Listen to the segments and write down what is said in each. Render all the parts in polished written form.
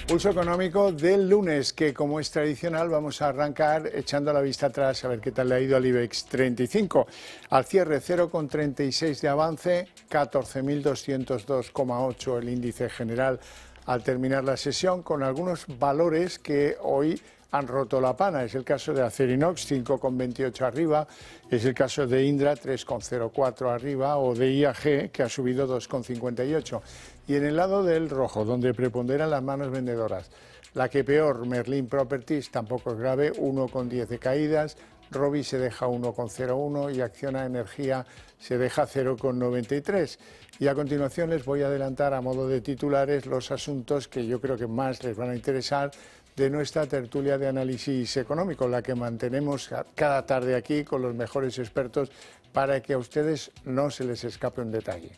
Pulso económico del lunes, que como es tradicional vamos a arrancar echando la vista atrás a ver qué tal le ha ido al IBEX 35. Al cierre 0,36 de avance, 14.202,8 el índice general al terminar la sesión, con algunos valores que hoy han roto la pana. Es el caso de Acerinox, 5,28 arriba, es el caso de Indra, 3,04 arriba, o de IAG, que ha subido 2,58. Y en el lado del rojo, donde preponderan las manos vendedoras, la que peor, Merlin Properties, tampoco es grave, 1,10 de caídas, Robi se deja 1,01 y Acciona Energía se deja 0,93. Y a continuación les voy a adelantar a modo de titulares los asuntos que yo creo que más les van a interesar de nuestra tertulia de análisis económico, la que mantenemos cada tarde aquí con los mejores expertos para que a ustedes no se les escape un detalle.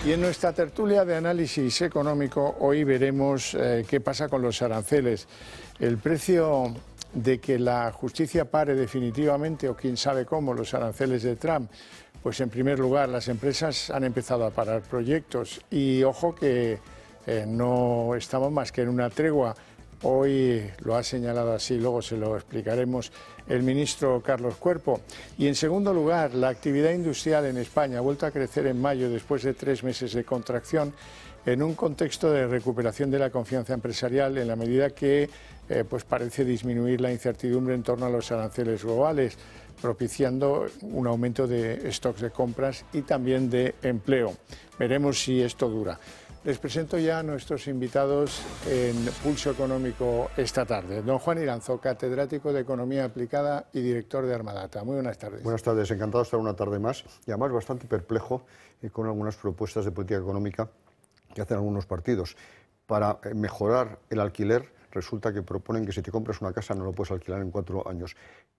Y en nuestra tertulia de análisis económico hoy veremos qué pasa con los aranceles. El precio de que la justicia pare definitivamente, o quién sabe cómo, los aranceles de Trump. Pues en primer lugar, las empresas han empezado a parar proyectos y ojo que no estamos más que en una tregua. Hoy lo ha señalado así, luego se lo explicaremos, el ministro Carlos Cuerpo. Y en segundo lugar, la actividad industrial en España ha vuelto a crecer en mayo después de 3 meses de contracción en un contexto de recuperación de la confianza empresarial en la medida que pues parece disminuir la incertidumbre en torno a los aranceles globales, propiciando un aumento de stocks de compras y también de empleo. Veremos si esto dura. Les presento ya a nuestros invitados en Pulso Económico esta tarde. Don Juan Iranzo, catedrático de Economía Aplicada y director de Armadata. Muy buenas tardes. Buenas tardes, encantado de estar una tarde más y además bastante perplejo con algunas propuestas de política económica que hacen algunos partidos. Para mejorar el alquiler, resulta que proponen que si te compras una casa no lo puedes alquilar en 4 años.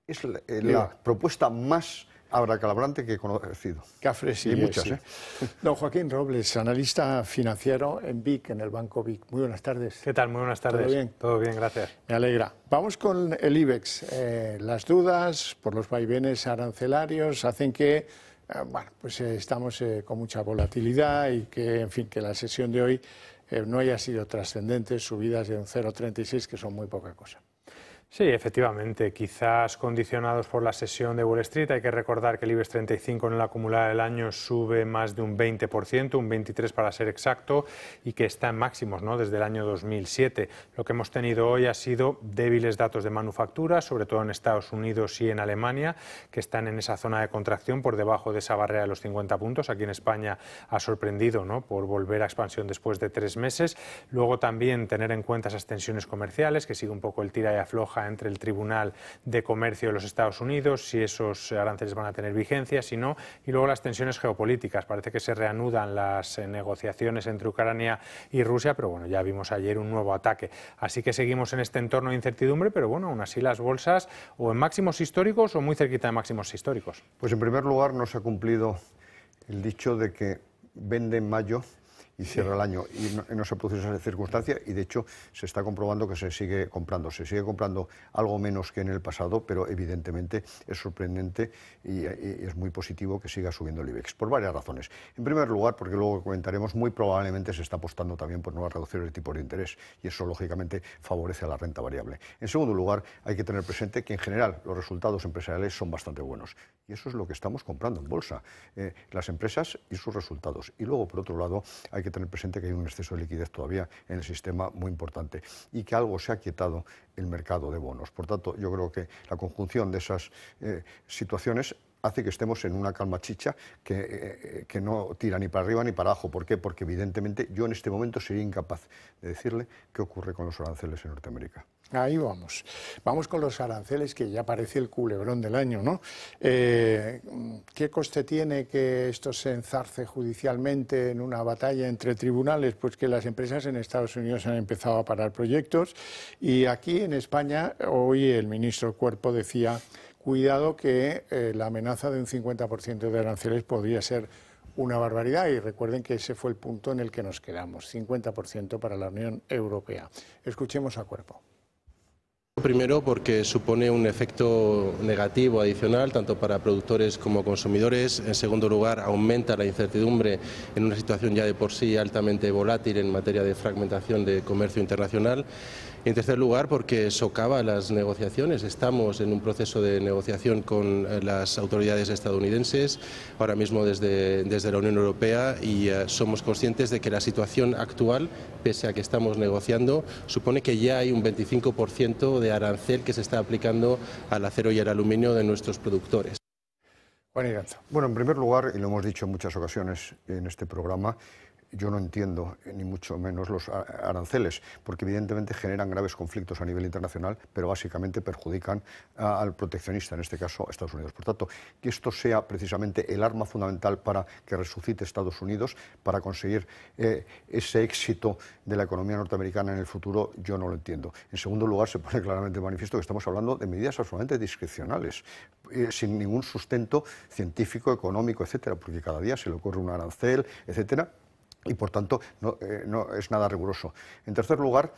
Es la propuesta más abracalabrante que he conocido. Cafre, sí, y muchas, sí. ¿eh? Don Joaquín Robles, analista financiero en BIC, en el Banco BIC. Muy buenas tardes. ¿Qué tal? Muy buenas tardes. ¿Todo bien? Todo bien, gracias. Me alegra. Vamos con el IBEX. Las dudas por los vaivenes arancelarios hacen que estamos con mucha volatilidad y que, en fin, que la sesión de hoy no haya sido trascendente, subidas de un 0,36 que son muy poca cosa. Sí, efectivamente, quizás condicionados por la sesión de Wall Street. Hay que recordar que el IBEX 35 en el acumulado del año sube más de un 20%, un 23% para ser exacto, y que está en máximos, ¿no?, desde el año 2007. Lo que hemos tenido hoy ha sido débiles datos de manufactura, sobre todo en Estados Unidos y en Alemania, que están en esa zona de contracción por debajo de esa barrera de los 50 puntos. Aquí en España ha sorprendido, ¿no?, por volver a expansión después de 3 meses. Luego también tener en cuenta esas tensiones comerciales, que sigue un poco el tira y afloja entre el Tribunal de Comercio de los Estados Unidos, si esos aranceles van a tener vigencia, si no, y luego las tensiones geopolíticas. Parece que se reanudan las negociaciones entre Ucrania y Rusia, pero bueno, ya vimos ayer un nuevo ataque. Así que seguimos en este entorno de incertidumbre, pero bueno, aún así las bolsas o en máximos históricos o muy cerquita de máximos históricos. Pues en primer lugar no se ha cumplido el dicho de que vende en mayo y cierra el año, y no se produce esa circunstancia, y de hecho se está comprobando que se sigue comprando algo menos que en el pasado, pero evidentemente es sorprendente y es muy positivo que siga subiendo el IBEX, por varias razones. En primer lugar, porque luego comentaremos, muy probablemente se está apostando también por nuevas reducciones de tipos de interés, y eso lógicamente favorece a la renta variable. En segundo lugar, hay que tener presente que en general los resultados empresariales son bastante buenos, y eso es lo que estamos comprando en bolsa, las empresas y sus resultados. Y luego, por otro lado, hay que tener presente que hay un exceso de liquidez todavía en el sistema muy importante y que algo se ha quietado el mercado de bonos. Por tanto, yo creo que la conjunción de esas situaciones hace que estemos en una calma chicha que no tira ni para arriba ni para abajo. ¿Por qué? Porque evidentemente yo en este momento sería incapaz de decirle qué ocurre con los aranceles en Norteamérica. Ahí vamos. Vamos con los aranceles, que ya parece el culebrón del año, ¿no? ¿Qué coste tiene que esto se enzarce judicialmente en una batalla entre tribunales? Pues que las empresas en Estados Unidos han empezado a parar proyectos, y aquí en España hoy el ministro Cuerpo decía: cuidado que la amenaza de un 50% de aranceles podría ser una barbaridad, y recuerden que ese fue el punto en el que nos quedamos, 50% para la Unión Europea. Escuchemos a Cuerpo. Primero, porque supone un efecto negativo adicional tanto para productores como consumidores. En segundo lugar, aumenta la incertidumbre en una situación ya de por sí altamente volátil en materia de fragmentación de comercio internacional. Y en tercer lugar, porque socava las negociaciones. Estamos en un proceso de negociación con las autoridades estadounidenses, ahora mismo desde la Unión Europea, y somos conscientes de que la situación actual, pese a que estamos negociando, supone que ya hay un 25% de arancel que se está aplicando al acero y al aluminio de nuestros productores. Juan Iranzo. Bueno, en primer lugar, y lo hemos dicho en muchas ocasiones en este programa, yo no entiendo ni mucho menos los aranceles, porque evidentemente generan graves conflictos a nivel internacional, pero básicamente perjudican al proteccionista, en este caso a Estados Unidos. Por tanto, que esto sea precisamente el arma fundamental para que resucite Estados Unidos, para conseguir ese éxito de la economía norteamericana en el futuro, yo no lo entiendo. En segundo lugar, se pone claramente de manifiesto que estamos hablando de medidas absolutamente discrecionales, sin ningún sustento científico, económico, etcétera, porque cada día se le ocurre un arancel, etcétera, y por tanto no es nada riguroso. En tercer lugar,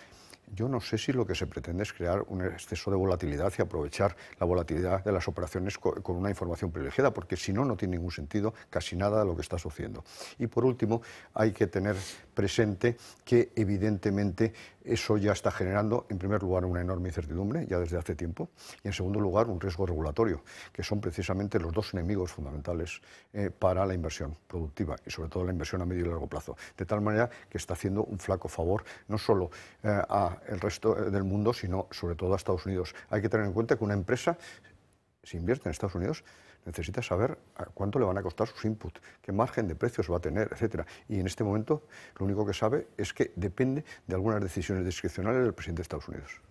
yo no sé si lo que se pretende es crear un exceso de volatilidad y aprovechar la volatilidad de las operaciones con una información privilegiada, porque si no, no tiene ningún sentido casi nada de lo que está sucediendo. Y por último, hay que tener presente que evidentemente eso ya está generando, en primer lugar, una enorme incertidumbre ya desde hace tiempo, y en segundo lugar, un riesgo regulatorio, que son precisamente los dos enemigos fundamentales para la inversión productiva y sobre todo la inversión a medio y largo plazo. De tal manera que está haciendo un flaco favor no solo al resto del mundo, sino sobre todo a Estados Unidos. Hay que tener en cuenta que una empresa, si invierte en Estados Unidos, necesita saber a cuánto le van a costar sus inputs, qué margen de precios va a tener, etcétera. Y en este momento lo único que sabe es que depende de algunas decisiones discrecionales del presidente de Estados Unidos.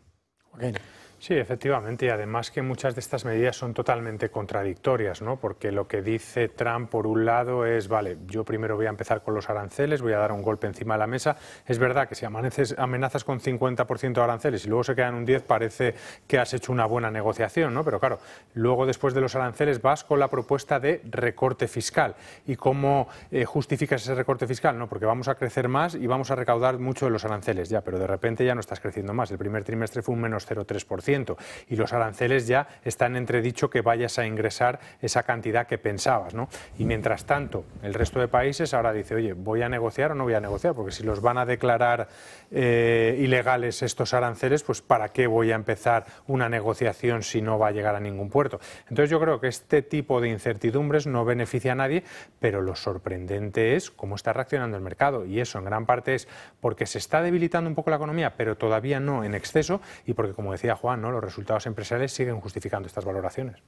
Okay. Sí, efectivamente, y además que muchas de estas medidas son totalmente contradictorias, ¿no? Porque lo que dice Trump, por un lado, es, vale, yo primero voy a empezar con los aranceles, voy a dar un golpe encima de la mesa. Es verdad que si amenazas con 50% de aranceles y luego se quedan un 10%, parece que has hecho una buena negociación, ¿no? Pero claro, luego después de los aranceles vas con la propuesta de recorte fiscal. ¿Y cómo justificas ese recorte fiscal? No, porque vamos a crecer más y vamos a recaudar mucho de los aranceles, ya, pero de repente ya no estás creciendo más. El primer trimestre fue un menos 0,3%. Y los aranceles ya están en entredicho que vayas a ingresar esa cantidad que pensabas, ¿no? Y mientras tanto, el resto de países ahora dice, oye, ¿voy a negociar o no voy a negociar? Porque si los van a declarar ilegales estos aranceles, pues ¿para qué voy a empezar una negociación si no va a llegar a ningún puerto? Entonces yo creo que este tipo de incertidumbres no beneficia a nadie, pero lo sorprendente es cómo está reaccionando el mercado, y eso en gran parte es porque se está debilitando un poco la economía, pero todavía no en exceso, y porque, como decía Juan, ¿no?, los resultados empresariales siguen justificando estas valoraciones.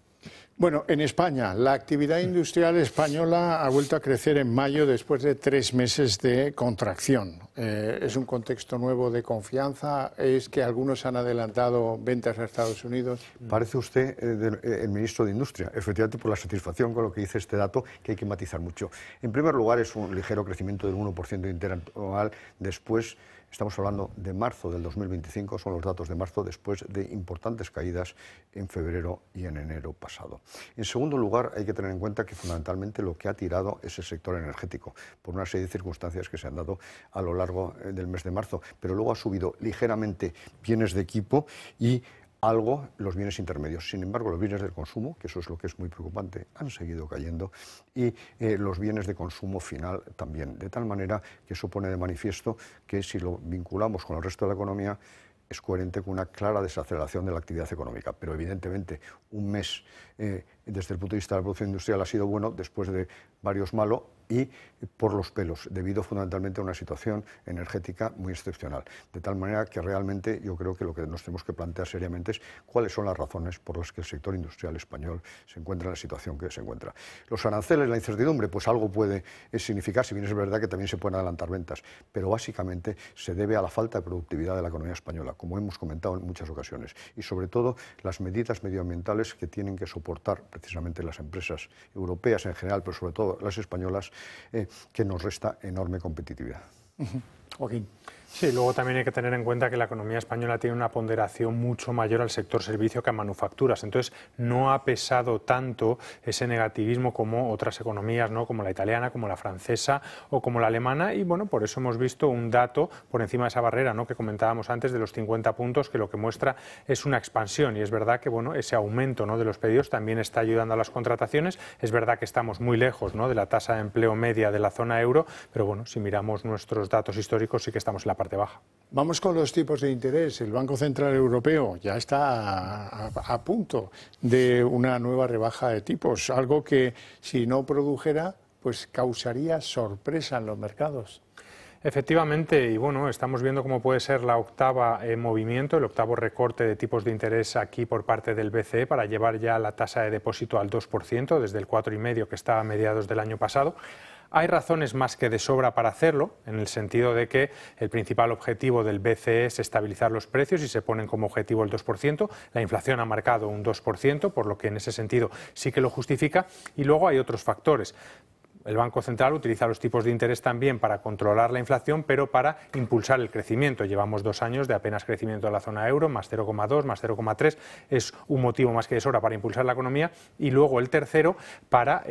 Bueno, en España, la actividad industrial española ha vuelto a crecer en mayo después de 3 meses de contracción. Es un contexto nuevo de confianza, es que algunos han adelantado ventas a Estados Unidos. Parece usted el ministro de Industria, efectivamente, por la satisfacción con lo que dice este dato, que hay que matizar mucho. En primer lugar, es un ligero crecimiento del 1% interanual. Después, estamos hablando de marzo del 2025, son los datos de marzo, después de importantes caídas en febrero y en enero pasado. En segundo lugar, hay que tener en cuenta que fundamentalmente lo que ha tirado es el sector energético, por una serie de circunstancias que se han dado a lo largo del mes de marzo, pero luego ha subido ligeramente bienes de equipo y algo los bienes intermedios. Sin embargo, los bienes del consumo, que eso es lo que es muy preocupante, han seguido cayendo, y los bienes de consumo final también, de tal manera que eso pone de manifiesto que si lo vinculamos con el resto de la economía es coherente con una clara desaceleración de la actividad económica. Pero evidentemente un mes desde el punto de vista de la producción industrial ha sido bueno después de varios malos y por los pelos, debido fundamentalmente a una situación energética muy excepcional. De tal manera que realmente yo creo que lo que nos tenemos que plantear seriamente es cuáles son las razones por las que el sector industrial español se encuentra en la situación que se encuentra. Los aranceles, la incertidumbre, pues algo puede significar, si bien es verdad que también se pueden adelantar ventas, pero básicamente se debe a la falta de productividad de la economía española, como hemos comentado en muchas ocasiones, y sobre todo las medidas medioambientales que tienen que soportar precisamente las empresas europeas en general, pero sobre todo las españolas, que nos resta enorme competitividad. Joaquín. Sí, luego también hay que tener en cuenta que la economía española tiene una ponderación mucho mayor al sector servicio que a manufacturas. Entonces, no ha pesado tanto ese negativismo como otras economías, ¿no? Como la italiana, como la francesa o como la alemana. Y bueno, por eso hemos visto un dato por encima de esa barrera, ¿no? Que comentábamos antes de los 50 puntos, que lo que muestra es una expansión. Y es verdad que bueno, ese aumento, ¿no? de los pedidos también está ayudando a las contrataciones. Es verdad que estamos muy lejos, ¿no? de la tasa de empleo media de la zona euro, pero bueno, si miramos nuestros datos históricos sí que estamos en la parte baja. Vamos con los tipos de interés. El Banco Central Europeo ya está a punto de una nueva rebaja de tipos, algo que si no produjera, pues causaría sorpresa en los mercados. Efectivamente, y bueno, estamos viendo cómo puede ser la octava movimiento, el octavo recorte de tipos de interés aquí por parte del BCE para llevar ya la tasa de depósito al 2%, desde el 4,5% que estaba a mediados del año pasado. Hay razones más que de sobra para hacerlo, en el sentido de que el principal objetivo del BCE es estabilizar los precios y se ponen como objetivo el 2%. La inflación ha marcado un 2%, por lo que en ese sentido sí que lo justifica. Y luego hay otros factores. El Banco Central utiliza los tipos de interés también para controlar la inflación, pero para impulsar el crecimiento. Llevamos 2 años de apenas crecimiento de la zona euro, más 0,2, más 0,3. Es un motivo más que de sobra para impulsar la economía. Y luego el tercero, para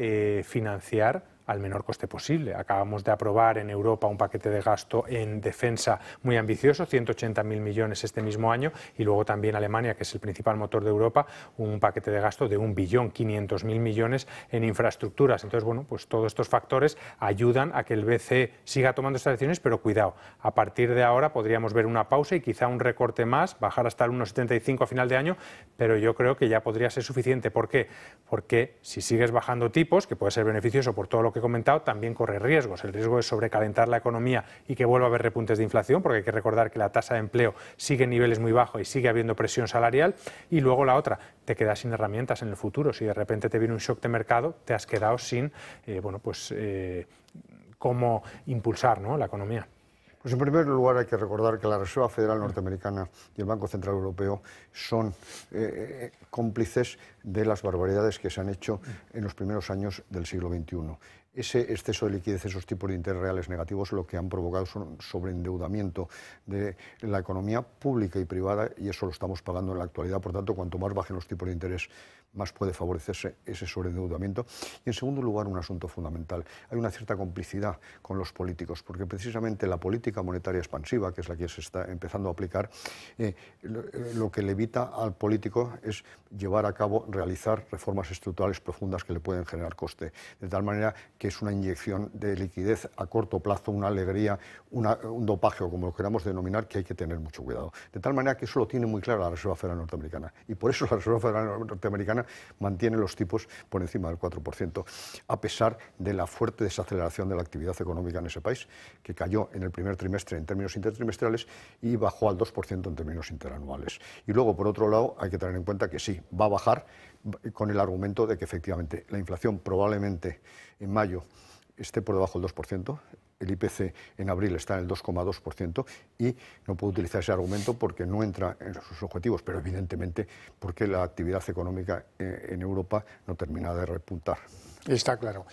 financiar al menor coste posible. Acabamos de aprobar en Europa un paquete de gasto en defensa muy ambicioso, 180.000 millones este mismo año, y luego también Alemania, que es el principal motor de Europa, un paquete de gasto de 1.500.000 millones en infraestructuras. Entonces, bueno, pues todos estos factores ayudan a que el BCE siga tomando estas decisiones, pero cuidado, a partir de ahora podríamos ver una pausa y quizá un recorte más, bajar hasta el 1,75 a final de año, pero yo creo que ya podría ser suficiente. ¿Por qué? Porque si sigues bajando tipos, que puede ser beneficioso por todo lo que he comentado, también corre riesgos. El riesgo es sobrecalentar la economía y que vuelva a haber repuntes de inflación, porque hay que recordar que la tasa de empleo sigue en niveles muy bajos y sigue habiendo presión salarial. Y luego la otra, te quedas sin herramientas en el futuro. Si de repente te viene un shock de mercado, te has quedado sin cómo impulsar, ¿no? la economía. Pues en primer lugar hay que recordar que la Reserva Federal norteamericana y el Banco Central Europeo son cómplices de las barbaridades que se han hecho en los primeros años del siglo XXI. Ese exceso de liquidez, esos tipos de interés reales negativos, lo que han provocado es un sobreendeudamiento de la economía pública y privada, y eso lo estamos pagando en la actualidad. Por tanto, cuanto más bajen los tipos de interés, más puede favorecerse ese sobreendeudamiento. Y en segundo lugar, un asunto fundamental. Hay una cierta complicidad con los políticos, porque precisamente la política monetaria expansiva, que es la que se está empezando a aplicar, lo que le evita al político es llevar a cabo, realizar reformas estructurales profundas que le pueden generar coste. De tal manera que es una inyección de liquidez a corto plazo, una alegría, un dopaje, o como lo queramos denominar, que hay que tener mucho cuidado. De tal manera que eso lo tiene muy claro la Reserva Federal norteamericana. Y por eso la Reserva Federal norteamericana mantiene los tipos por encima del 4%, a pesar de la fuerte desaceleración de la actividad económica en ese país, que cayó en el primer trimestre en términos intertrimestrales y bajó al 2% en términos interanuales. Y luego, por otro lado, hay que tener en cuenta que sí, va a bajar con el argumento de que efectivamente la inflación probablemente en mayo esté por debajo del 2%, el IPC en abril está en el 2,2% y no puedo utilizar ese argumento porque no entra en sus objetivos, pero evidentemente porque la actividad económica en Europa no termina de repuntar. Está claro.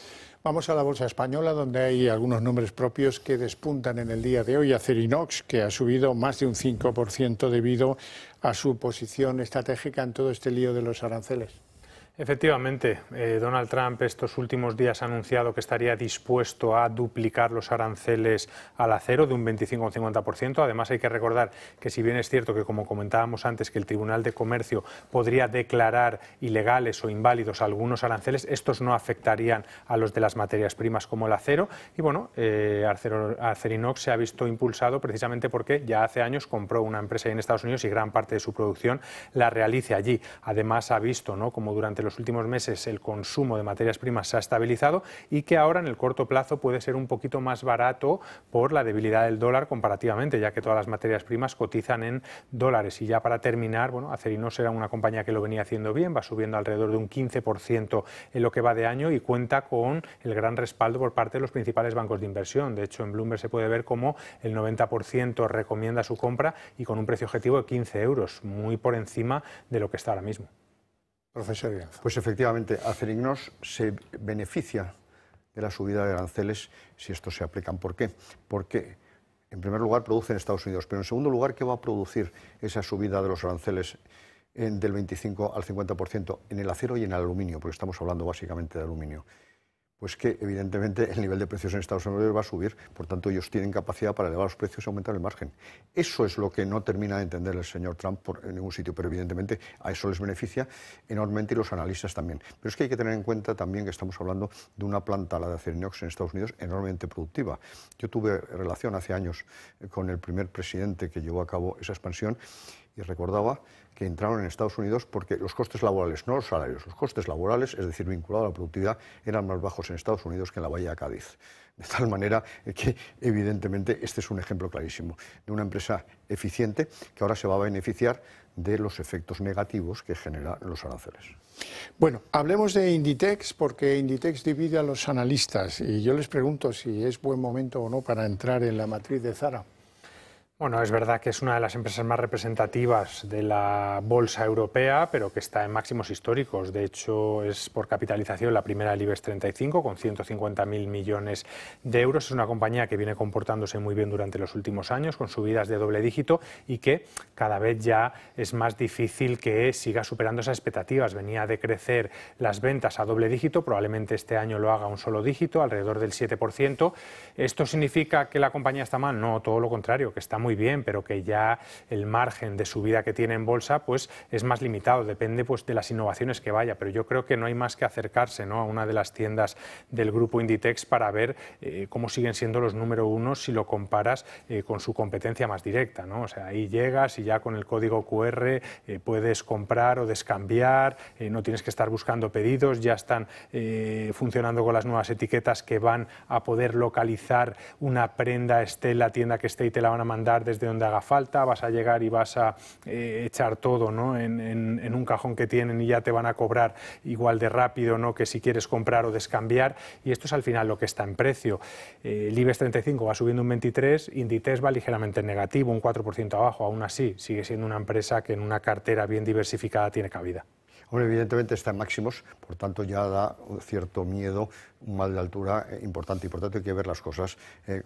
Vamos a la bolsa española, donde hay algunos nombres propios que despuntan en el día de hoy. Acerinox, que ha subido más de un 5% debido a su posición estratégica en todo este lío de los aranceles. Efectivamente, Donald Trump estos últimos días ha anunciado que estaría dispuesto a duplicar los aranceles al acero de un 25 a un 50%. Además, hay que recordar que si bien es cierto que, como comentábamos antes, que el Tribunal de Comercio podría declarar ilegales o inválidos algunos aranceles, estos no afectarían a los de las materias primas como el acero. Y bueno, Acerinox se ha visto impulsado precisamente porque ya hace años compró una empresa en Estados Unidos y gran parte de su producción la realiza allí. Además, ha visto, ¿no?, como durante los últimos meses el consumo de materias primas se ha estabilizado y que ahora en el corto plazo puede ser un poquito más barato por la debilidad del dólar comparativamente, ya que todas las materias primas cotizan en dólares. Y ya para terminar, bueno, Acerinox era una compañía que lo venía haciendo bien, va subiendo alrededor de un 15% en lo que va de año y cuenta con el gran respaldo por parte de los principales bancos de inversión. De hecho, en Bloomberg se puede ver cómo el 90% recomienda su compra y con un precio objetivo de 15 euros, muy por encima de lo que está ahora mismo. Profesor Iranzo. Pues efectivamente, Acerinox se beneficia de la subida de aranceles si estos se aplican. ¿Por qué? Porque En primer lugar, produce en Estados Unidos, pero en segundo lugar, ¿qué va a producir esa subida de los aranceles del 25 al 50% en el acero y en el aluminio? Porque estamos hablando básicamente de aluminio. Pues que evidentemente el nivel de precios en Estados Unidos va a subir, por tanto ellos tienen capacidad para elevar los precios y aumentar el margen. Eso es lo que no termina de entender el señor Trump en ningún sitio, pero evidentemente a eso les beneficia enormemente y los analistas también. Pero es que hay que tener en cuenta también que estamos hablando de una planta, la de Acerinox en Estados Unidos, enormemente productiva. Yo tuve relación hace años con el primer presidente que llevó a cabo esa expansión y recordaba que entraron en Estados Unidos porque los costes laborales, no los salarios, los costes laborales, es decir, vinculados a la productividad, eran más bajos en Estados Unidos que en la Bahía de Cádiz. De tal manera que, evidentemente, este es un ejemplo clarísimo de una empresa eficiente que ahora se va a beneficiar de los efectos negativos que generan los aranceles. Bueno, hablemos de Inditex, porque Inditex divide a los analistas y yo les pregunto si es buen momento o no para entrar en la matriz de Zara. Bueno, es verdad que es una de las empresas más representativas de la bolsa europea, pero que está en máximos históricos. De hecho, es por capitalización la primera del IBEX 35, con 150.000 millones de euros. Es una compañía que viene comportándose muy bien durante los últimos años, con subidas de doble dígito y que cada vez ya es más difícil que siga superando esas expectativas. Venía de crecer las ventas a doble dígito, probablemente este año lo haga a un solo dígito, alrededor del 7%. ¿Esto significa que la compañía está mal? No, todo lo contrario, que está muy bien, pero que ya el margen de subida que tiene en bolsa pues es más limitado, depende pues de las innovaciones que vaya, pero yo creo que no hay más que acercarse, ¿no?, a una de las tiendas del grupo Inditex para ver cómo siguen siendo los número uno si lo comparas con su competencia más directa, ¿no? O sea, ahí llegas y ya con el código QR puedes comprar o descambiar, no tienes que estar buscando pedidos, ya están funcionando con las nuevas etiquetas que van a poder localizar una prenda, esté en la tienda que esté y te la van a mandar desde donde haga falta, vas a llegar y vas a echar todo, ¿no?, en un cajón que tienen y ya te van a cobrar igual de rápido, ¿no?, que si quieres comprar o descambiar, y esto es al final lo que está en precio. El IBEX 35 va subiendo un 23%, Inditex va ligeramente en negativo, un 4% abajo, aún así sigue siendo una empresa que en una cartera bien diversificada tiene cabida. Hombre, evidentemente está en máximos, por tanto ya da un cierto miedo, un mal de altura importante, y por tanto hay que ver las cosas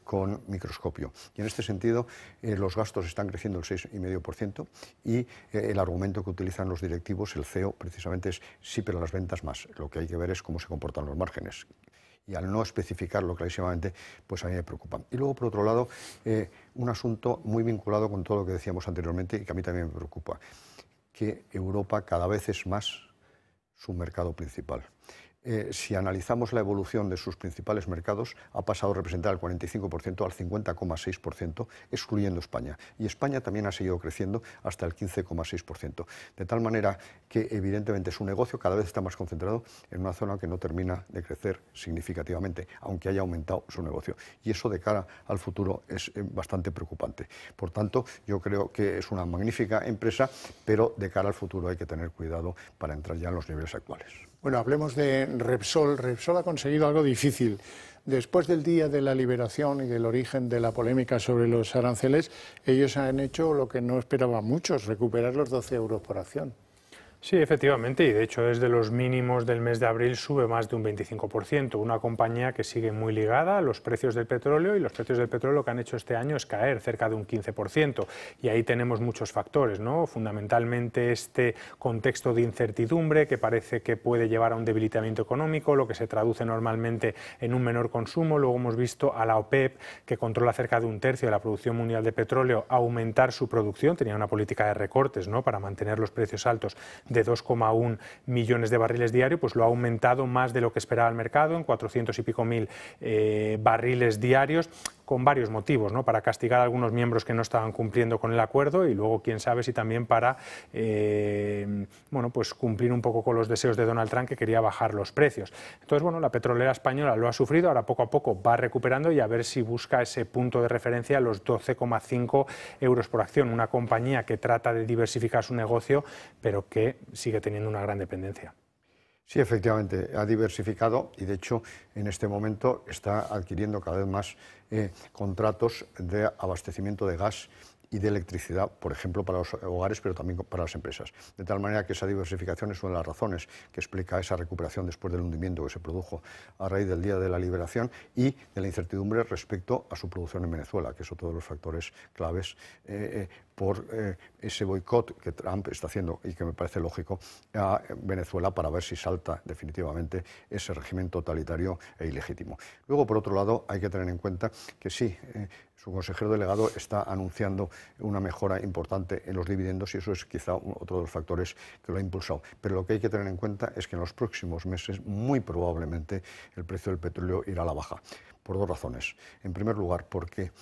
con microscopio. Y en este sentido, los gastos están creciendo el 6,5% y el argumento que utilizan los directivos, el CEO, precisamente es sí, pero las ventas más. Lo que hay que ver es cómo se comportan los márgenes. Y al no especificarlo clarísimamente, pues a mí me preocupa. Y luego, por otro lado, un asunto muy vinculado con todo lo que decíamos anteriormente y que a mí también me preocupa, que Europa cada vez es más su mercado principal. Si analizamos la evolución de sus principales mercados, ha pasado a representar el 45% al 50,6%, excluyendo España. Y España también ha seguido creciendo hasta el 15,6%. De tal manera que, evidentemente, su negocio cada vez está más concentrado en una zona que no termina de crecer significativamente, aunque haya aumentado su negocio. Y eso, de cara al futuro, es bastante preocupante. Por tanto, yo creo que es una magnífica empresa, pero de cara al futuro hay que tener cuidado para entrar ya en los niveles actuales. Bueno, hablemos de Repsol. Repsol ha conseguido algo difícil. Después del día de la liberación y del origen de la polémica sobre los aranceles, ellos han hecho lo que no esperaban muchos, recuperar los 12 euros por acción. Sí, efectivamente, y de hecho desde los mínimos del mes de abril sube más de un 25%, una compañía que sigue muy ligada a los precios del petróleo, y los precios del petróleo lo que han hecho este año es caer cerca de un 15%, y ahí tenemos muchos factores, ¿no? Fundamentalmente este contexto de incertidumbre que parece que puede llevar a un debilitamiento económico, lo que se traduce normalmente en un menor consumo. Luego hemos visto a la OPEP, que controla cerca de un tercio de la producción mundial de petróleo, aumentar su producción, tenía una política de recortes, ¿no?, para mantener los precios altos, de 2,1 millones de barriles diarios, pues lo ha aumentado más de lo que esperaba el mercado, en 400 y pico mil barriles diarios, con varios motivos, ¿no?, para castigar a algunos miembros que no estaban cumpliendo con el acuerdo, y luego quién sabe si también para bueno, pues cumplir un poco con los deseos de Donald Trump, que quería bajar los precios. Entonces, bueno, la petrolera española lo ha sufrido, ahora poco a poco va recuperando, y a ver si busca ese punto de referencia, los 12,5 euros por acción, una compañía que trata de diversificar su negocio, pero que sigue teniendo una gran dependencia. Sí, efectivamente, ha diversificado y, de hecho, en este momento está adquiriendo cada vez más contratos de abastecimiento de gas y de electricidad, por ejemplo, para los hogares, pero también para las empresas. De tal manera que esa diversificación es una de las razones que explica esa recuperación después del hundimiento que se produjo a raíz del Día de la Liberación y de la incertidumbre respecto a su producción en Venezuela, que es otro de los factores claves por ese boicot que Trump está haciendo y que me parece lógico a Venezuela para ver si salta definitivamente ese régimen totalitario e ilegítimo. Luego, por otro lado, hay que tener en cuenta que sí, su consejero delegado está anunciando una mejora importante en los dividendos y eso es quizá otro de los factores que lo ha impulsado. Pero lo que hay que tener en cuenta es que en los próximos meses muy probablemente el precio del petróleo irá a la baja, por dos razones. En primer lugar, porque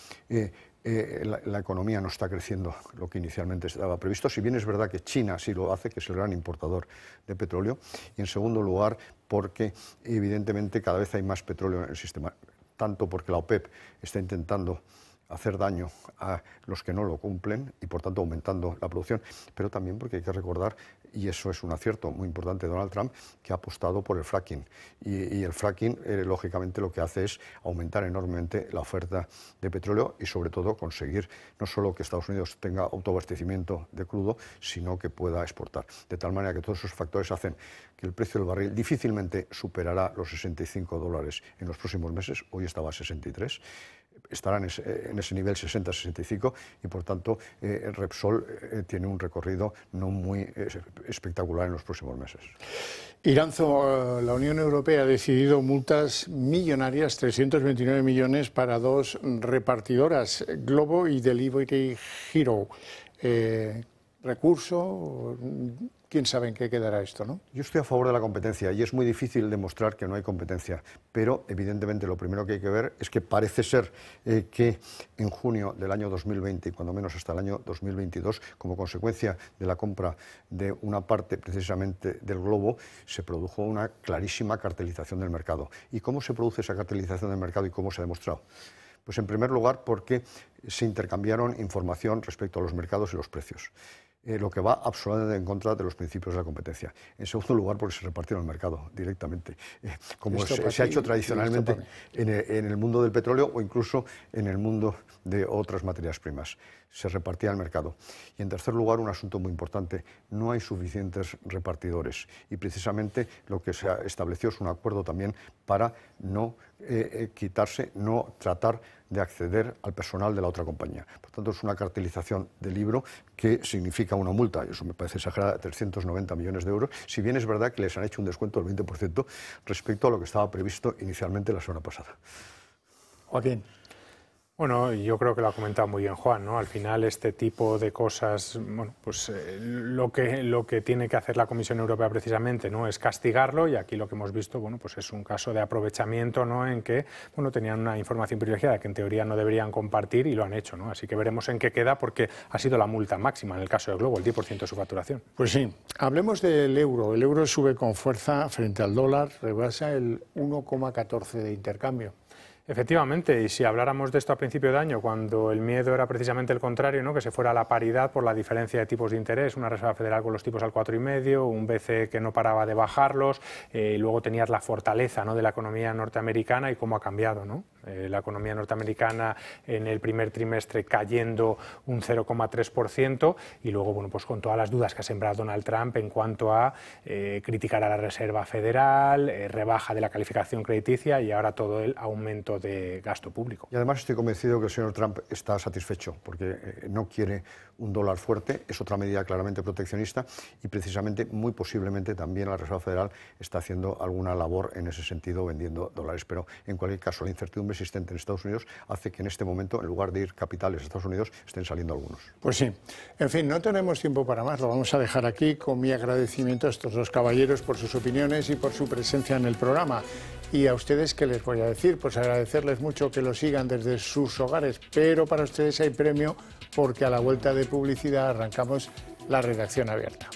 la economía no está creciendo lo que inicialmente estaba previsto, si bien es verdad que China sí lo hace, que es el gran importador de petróleo, y en segundo lugar, porque evidentemente cada vez hay más petróleo en el sistema, tanto porque la OPEP está intentando hacer daño a los que no lo cumplen y por tanto aumentando la producción, pero también porque hay que recordar, y eso es un acierto muy importante de Donald Trump, que ha apostado por el fracking y el fracking lógicamente lo que hace es aumentar enormemente la oferta de petróleo y sobre todo conseguir no solo que Estados Unidos tenga autoabastecimiento de crudo, sino que pueda exportar, de tal manera que todos esos factores hacen que el precio del barril difícilmente superará los $65 en los próximos meses, hoy estaba a 63, estará en ese nivel 60-65 y por tanto Repsol tiene un recorrido no muy espectacular en los próximos meses. Iranzo, la Unión Europea ha decidido multas millonarias, 329 millones para dos repartidoras, Glovo y Delivery Hero. ¿Recurso? ¿Quién sabe en qué quedará esto, no? Yo estoy a favor de la competencia y es muy difícil demostrar que no hay competencia, pero evidentemente lo primero que hay que ver es que parece ser que en junio del año 2020 y cuando menos hasta el año 2022, como consecuencia de la compra de una parte precisamente del Globo, se produjo una clarísima cartelización del mercado. ¿Y cómo se produce esa cartelización del mercado y cómo se ha demostrado? Pues en primer lugar porque se intercambiaron información respecto a los mercados y los precios. Lo que va absolutamente en contra de los principios de la competencia. En segundo lugar, porque se repartieron el mercado directamente, como se ha hecho tradicionalmente en el mundo del petróleo o incluso en el mundo de otras materias primas. Se repartía el mercado. Y en tercer lugar, un asunto muy importante, no hay suficientes repartidores y precisamente lo que se estableció es un acuerdo también para no no tratar de acceder al personal de la otra compañía. Por tanto, es una cartelización de libro que significa una multa, y eso me parece exagerada, de 390 millones de euros, si bien es verdad que les han hecho un descuento del 20% respecto a lo que estaba previsto inicialmente la semana pasada. Joaquín. Bueno, yo creo que lo ha comentado muy bien Juan, ¿no? Al final este tipo de cosas, bueno, pues lo que tiene que hacer la Comisión Europea precisamente, ¿no? Es castigarlo y aquí lo que hemos visto, bueno, pues es un caso de aprovechamiento, ¿no? En que, bueno, tenían una información privilegiada que en teoría no deberían compartir y lo han hecho, ¿no? Así que veremos en qué queda porque ha sido la multa máxima en el caso de Glovo, el 10% de su facturación. Pues sí, hablemos del euro. El euro sube con fuerza frente al dólar, rebasa el 1,14 de intercambio. Efectivamente, y si habláramos de esto a principio de año, cuando el miedo era precisamente el contrario, ¿no? Que se fuera a la paridad por la diferencia de tipos de interés, una Reserva Federal con los tipos al 4,5, un BCE que no paraba de bajarlos, y luego tenías la fortaleza, ¿no? De la economía norteamericana y cómo ha cambiado, ¿no? La economía norteamericana en el primer trimestre cayendo un 0,3% y luego, bueno, pues con todas las dudas que ha sembrado Donald Trump en cuanto a criticar a la Reserva Federal, rebaja de la calificación crediticia y ahora todo el aumento de gasto público. Y además estoy convencido que el señor Trump está satisfecho porque no quiere un dólar fuerte, es otra medida claramente proteccionista y precisamente muy posiblemente también la Reserva Federal está haciendo alguna labor en ese sentido vendiendo dólares, pero en cualquier caso la incertidumbre existente en Estados Unidos hace que en este momento en lugar de ir capitales a Estados Unidos estén saliendo algunos. Pues sí, en fin, no tenemos tiempo para más, lo vamos a dejar aquí con mi agradecimiento a estos dos caballeros por sus opiniones y por su presencia en el programa. Y a ustedes, ¿qué les voy a decir? Pues agradecerles mucho que lo sigan desde sus hogares, pero para ustedes hay premio porque a la vuelta de publicidad arrancamos la redacción abierta.